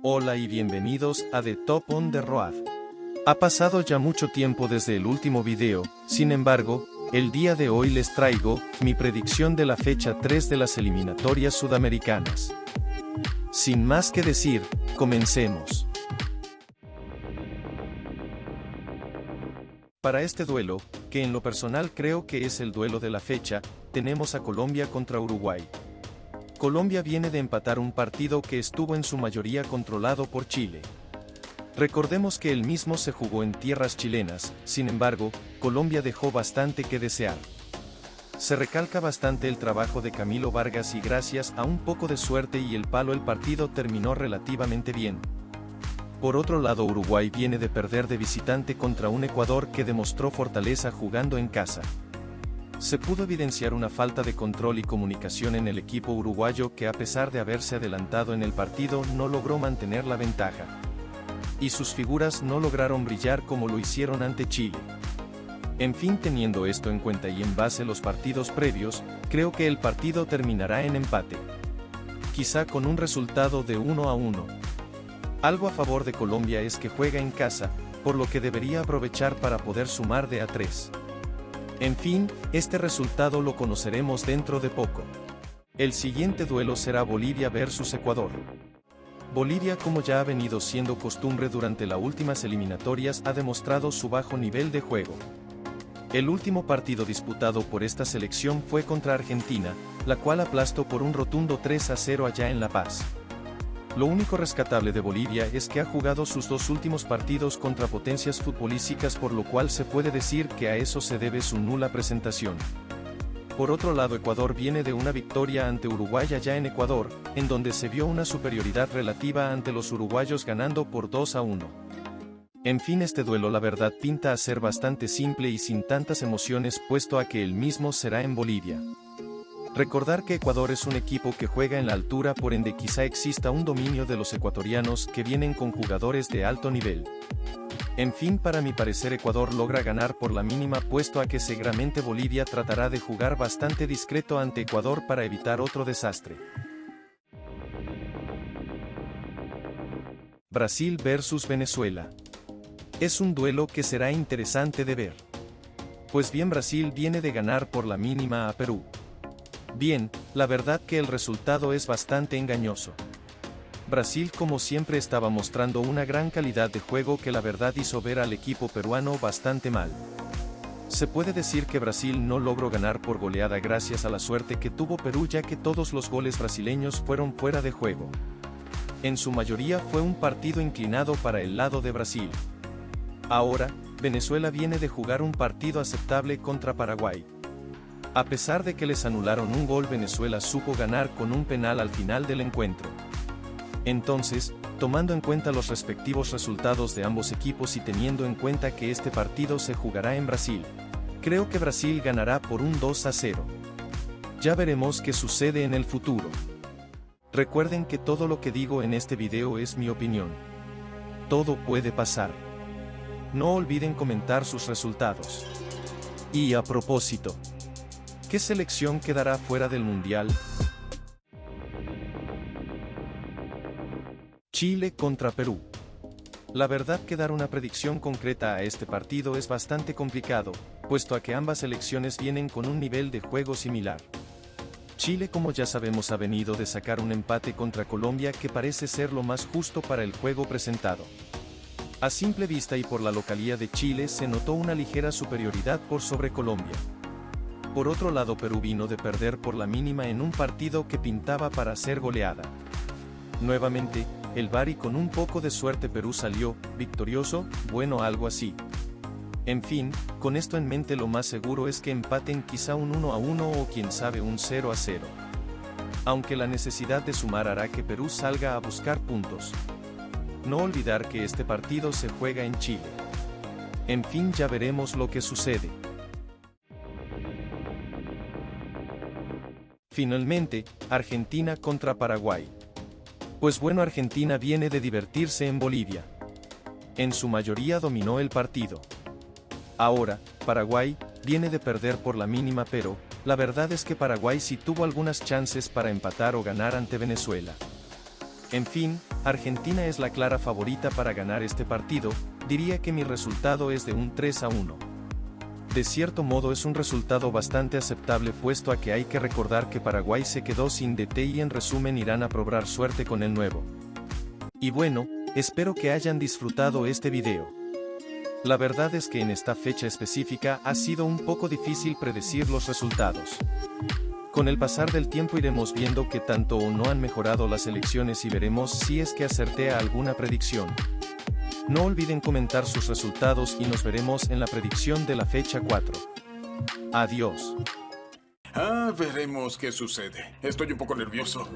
Hola y bienvenidos a The Top on the Road. Ha pasado ya mucho tiempo desde el último video, sin embargo, el día de hoy les traigo mi predicción de la fecha 3 de las eliminatorias sudamericanas. Sin más que decir, comencemos. Para este duelo, que en lo personal creo que es el duelo de la fecha, tenemos a Colombia contra Uruguay. Colombia viene de empatar un partido que estuvo en su mayoría controlado por Chile. Recordemos que el mismo se jugó en tierras chilenas, sin embargo, Colombia dejó bastante que desear. Se recalca bastante el trabajo de Camilo Vargas y gracias a un poco de suerte y el palo el partido terminó relativamente bien. Por otro lado, Uruguay viene de perder de visitante contra un Ecuador que demostró fortaleza jugando en casa. Se pudo evidenciar una falta de control y comunicación en el equipo uruguayo que a pesar de haberse adelantado en el partido no logró mantener la ventaja. Y sus figuras no lograron brillar como lo hicieron ante Chile. En fin, teniendo esto en cuenta y en base a los partidos previos, creo que el partido terminará en empate. Quizá con un resultado de 1-1. Algo a favor de Colombia es que juega en casa, por lo que debería aprovechar para poder sumar de a 3. En fin, este resultado lo conoceremos dentro de poco. El siguiente duelo será Bolivia versus Ecuador. Bolivia, como ya ha venido siendo costumbre durante las últimas eliminatorias, ha demostrado su bajo nivel de juego. El último partido disputado por esta selección fue contra Argentina, la cual aplastó por un rotundo 3-0 allá en La Paz. Lo único rescatable de Bolivia es que ha jugado sus dos últimos partidos contra potencias futbolísticas, por lo cual se puede decir que a eso se debe su nula presentación. Por otro lado, Ecuador viene de una victoria ante Uruguay allá en Ecuador, en donde se vio una superioridad relativa ante los uruguayos ganando por 2-1. En fin, este duelo la verdad pinta a ser bastante simple y sin tantas emociones, puesto a que el mismo será en Bolivia. Recordar que Ecuador es un equipo que juega en la altura, por ende quizá exista un dominio de los ecuatorianos que vienen con jugadores de alto nivel. En fin, para mi parecer Ecuador logra ganar por la mínima, puesto a que seguramente Bolivia tratará de jugar bastante discreto ante Ecuador para evitar otro desastre. Brasil versus Venezuela. Es un duelo que será interesante de ver. Pues bien, Brasil viene de ganar por la mínima a Perú. Bien, la verdad que el resultado es bastante engañoso. Brasil como siempre estaba mostrando una gran calidad de juego que la verdad hizo ver al equipo peruano bastante mal. Se puede decir que Brasil no logró ganar por goleada gracias a la suerte que tuvo Perú, ya que todos los goles brasileños fueron fuera de juego. En su mayoría fue un partido inclinado para el lado de Brasil. Ahora, Venezuela viene de jugar un partido aceptable contra Paraguay. A pesar de que les anularon un gol, Venezuela supo ganar con un penal al final del encuentro. Entonces, tomando en cuenta los respectivos resultados de ambos equipos y teniendo en cuenta que este partido se jugará en Brasil, creo que Brasil ganará por un 2-0. Ya veremos qué sucede en el futuro. Recuerden que todo lo que digo en este video es mi opinión. Todo puede pasar. No olviden comentar sus resultados. Y a propósito, ¿qué selección quedará fuera del Mundial? Chile contra Perú. La verdad que dar una predicción concreta a este partido es bastante complicado, puesto a que ambas selecciones vienen con un nivel de juego similar. Chile, como ya sabemos, ha venido de sacar un empate contra Colombia que parece ser lo más justo para el juego presentado. A simple vista y por la localía de Chile se notó una ligera superioridad por sobre Colombia. Por otro lado, Perú vino de perder por la mínima en un partido que pintaba para ser goleada. Nuevamente, el VAR y con un poco de suerte Perú salió victorioso, bueno, algo así. En fin, con esto en mente lo más seguro es que empaten, quizá un 1-1 o quién sabe un 0-0. Aunque la necesidad de sumar hará que Perú salga a buscar puntos. No olvidar que este partido se juega en Chile. En fin, ya veremos lo que sucede. Finalmente, Argentina contra Paraguay. Pues bueno, Argentina viene de divertirse en Bolivia. En su mayoría dominó el partido. Ahora, Paraguay viene de perder por la mínima, pero la verdad es que Paraguay sí tuvo algunas chances para empatar o ganar ante Venezuela. En fin, Argentina es la clara favorita para ganar este partido, diría que mi resultado es de un 3-1. De cierto modo es un resultado bastante aceptable puesto a que hay que recordar que Paraguay se quedó sin DT y en resumen irán a probar suerte con el nuevo. Y bueno, espero que hayan disfrutado este video. La verdad es que en esta fecha específica ha sido un poco difícil predecir los resultados. Con el pasar del tiempo iremos viendo que tanto o no han mejorado las elecciones y veremos si es que acerté a alguna predicción. No olviden comentar sus resultados y nos veremos en la predicción de la fecha 4. Adiós. Veremos qué sucede. Estoy un poco nervioso.